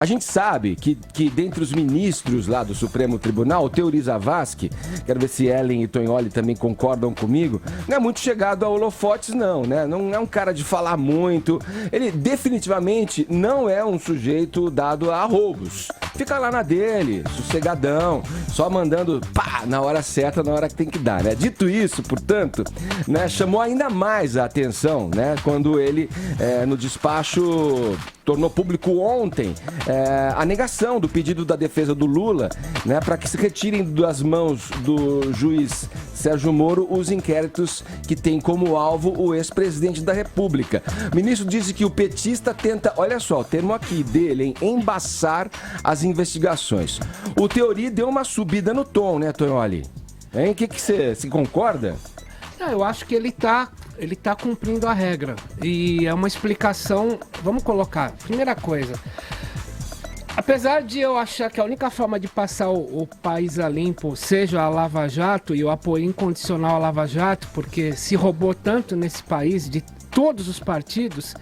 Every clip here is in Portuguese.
A gente sabe que dentre os ministros lá do Supremo Tribunal, o Teori Zavascki, quero ver se Ellen e Tonholi também concordam comigo, não é muito chegado a holofotes não, né? Não é um cara de falar muito, ele definitivamente não é um sujeito dado a roubos. Fica lá na dele, sossegadão, só mandando pá, na hora certa, na hora que tem que dar, né? Dito isso, portanto, né, chamou ainda mais a atenção, né, quando ele, no despacho, tornou público ontem a negação do pedido da defesa do Lula, né, para que se retirem das mãos do juiz Sérgio Moro os inquéritos que tem como alvo o ex-presidente da República. O ministro disse que o petista tenta, olha só, o termo aqui dele, hein, embaçar as investigações. O Teori deu uma subida no tom, né, Tonholi? Hein? O que você concorda? Eu acho que ele tá cumprindo a regra. E é uma explicação, vamos colocar, primeira coisa, apesar de eu achar que a única forma de passar o país a limpo seja a Lava Jato e o apoio incondicional à Lava Jato, porque se roubou tanto nesse país, de todos os partidos,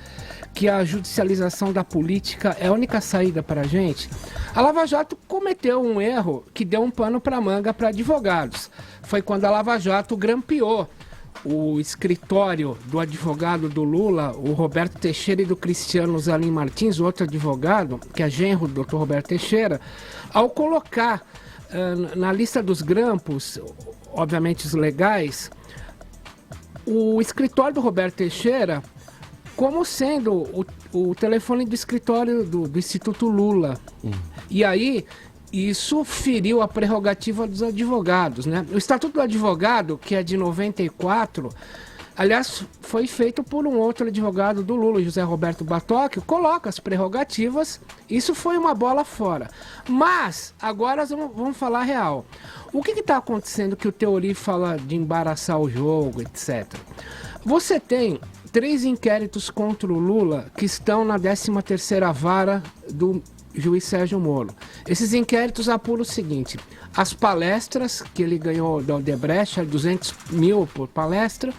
que a judicialização da política é a única saída para a gente, a Lava Jato cometeu um erro que deu um pano para manga para advogados. Foi quando a Lava Jato grampeou o escritório do advogado do Lula, o Roberto Teixeira, e do Cristiano Zanin Martins, outro advogado, que é genro do Dr. Roberto Teixeira, ao colocar na lista dos grampos, obviamente os legais, o escritório do Roberto Teixeira como sendo o telefone do escritório do Instituto Lula. E aí, isso feriu a prerrogativa dos advogados, né? O Estatuto do Advogado, que é de 94, aliás, foi feito por um outro advogado do Lula, José Roberto Batóquio, coloca as prerrogativas, isso foi uma bola fora. Mas, agora vamos falar real. O que está acontecendo que o Teori fala de embaraçar o jogo, etc.? Você tem 3 inquéritos contra o Lula que estão na 13ª vara do juiz Sérgio Moro. Esses inquéritos apuram o seguinte: as palestras que ele ganhou da Odebrecht, 200 mil por palestra,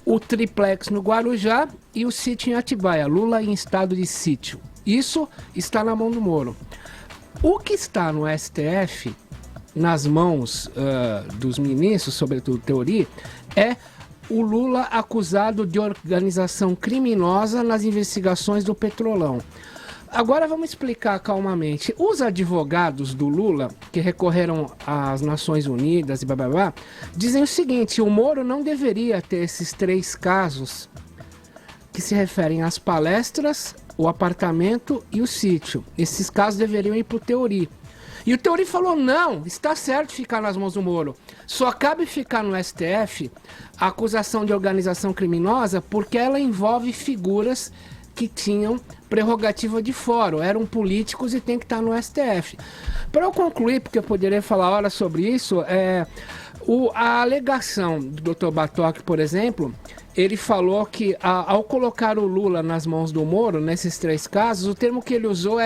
o triplex no Guarujá e o sítio em Atibaia, Lula em estado de sítio. Isso está na mão do Moro. O que está no STF, nas mãos dos ministros, sobretudo Teori, é o Lula acusado de organização criminosa nas investigações do Petrolão. Agora vamos explicar calmamente. Os advogados do Lula, que recorreram às Nações Unidas e blá blá blá, dizem o seguinte: o Moro não deveria ter esses 3 casos que se referem às palestras, o apartamento e o sítio. Esses casos deveriam ir para o Teori. E o Teori falou: não, está certo ficar nas mãos do Moro. Só cabe ficar no STF a acusação de organização criminosa porque ela envolve figuras que tinham prerrogativa de fórum, eram políticos e tem que estar no STF. Para eu concluir, porque eu poderia falar horas sobre isso, a alegação do Dr. Batóquio, por exemplo, ele falou que ao colocar o Lula nas mãos do Moro, nesses 3 casos, o termo que ele usou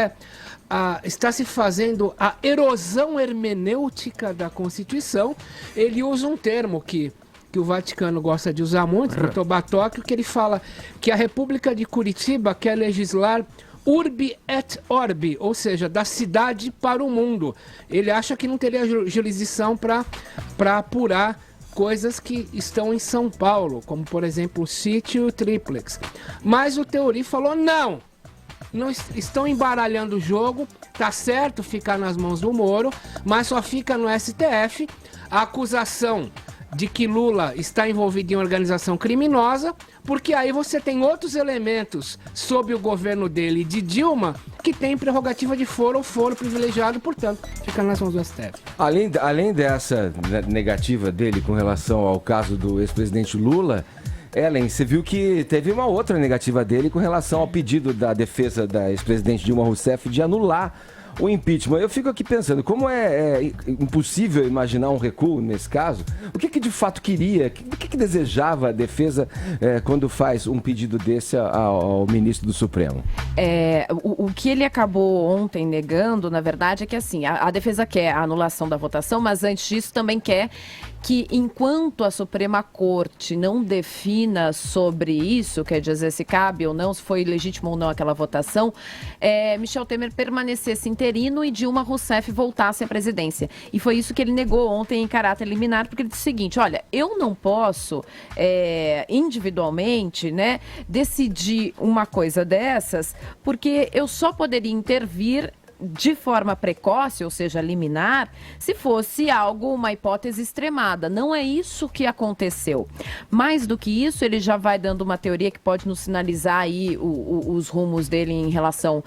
está se fazendo a erosão hermenêutica da Constituição. Ele usa um termo que o Vaticano gosta de usar muito, o Dr. Batóquio, que ele fala que a República de Curitiba quer legislar urbi et orbi, ou seja, da cidade para o mundo. Ele acha que não teria jurisdição para apurar coisas que estão em São Paulo, como, por exemplo, o sítio e o triplex. Mas o Teori falou: não estão embaralhando o jogo, tá certo ficar nas mãos do Moro, mas só fica no STF a acusação de que Lula está envolvido em organização criminosa, porque aí você tem outros elementos sob o governo dele, de Dilma, que tem prerrogativa de foro ou foro privilegiado, portanto, fica nas mãos do STF. Além dessa negativa dele com relação ao caso do ex-presidente Lula, Ellen, você viu que teve uma outra negativa dele com relação ao pedido da defesa da ex-presidente Dilma Rousseff de anular o impeachment. Eu fico aqui pensando, como é impossível imaginar um recuo nesse caso, o que de fato queria, o que desejava a defesa quando faz um pedido desse ao ministro do Supremo? O que ele acabou ontem negando, na verdade, é que assim, a defesa quer a anulação da votação, mas antes disso também quer que enquanto a Suprema Corte não defina sobre isso, quer dizer, se cabe ou não, se foi legítimo ou não aquela votação, Michel Temer permanecesse interino e Dilma Rousseff voltasse à presidência. E foi isso que ele negou ontem em caráter liminar, porque ele disse o seguinte, olha, eu não posso individualmente, né, decidir uma coisa dessas, porque eu só poderia intervir de forma precoce, ou seja, liminar, se fosse uma hipótese extremada. Não é isso que aconteceu. Mais do que isso, ele já vai dando uma teoria que pode nos sinalizar aí os rumos dele em relação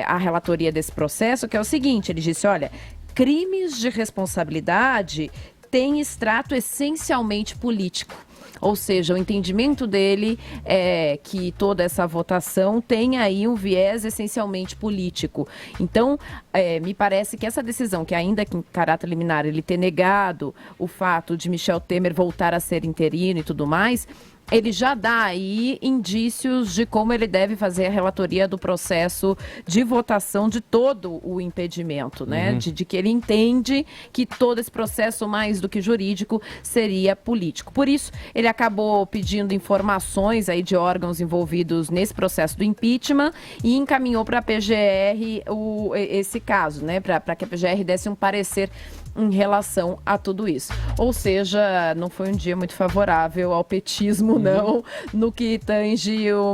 à relatoria desse processo, que é o seguinte, ele disse, olha, crimes de responsabilidade têm extrato essencialmente político. Ou seja, o entendimento dele é que toda essa votação tem aí um viés essencialmente político. Então, me parece que essa decisão, que ainda que em caráter liminar ele ter negado o fato de Michel Temer voltar a ser interino e tudo mais, ele já dá aí indícios de como ele deve fazer a relatoria do processo de votação de todo o impedimento, né? De que ele entende que todo esse processo, mais do que jurídico, seria político. Por isso, ele acabou pedindo informações aí de órgãos envolvidos nesse processo do impeachment e encaminhou para a PGR esse caso, né? Para que a PGR desse um parecer em relação a tudo isso. Ou seja, não foi um dia muito favorável ao petismo, não, no que tange o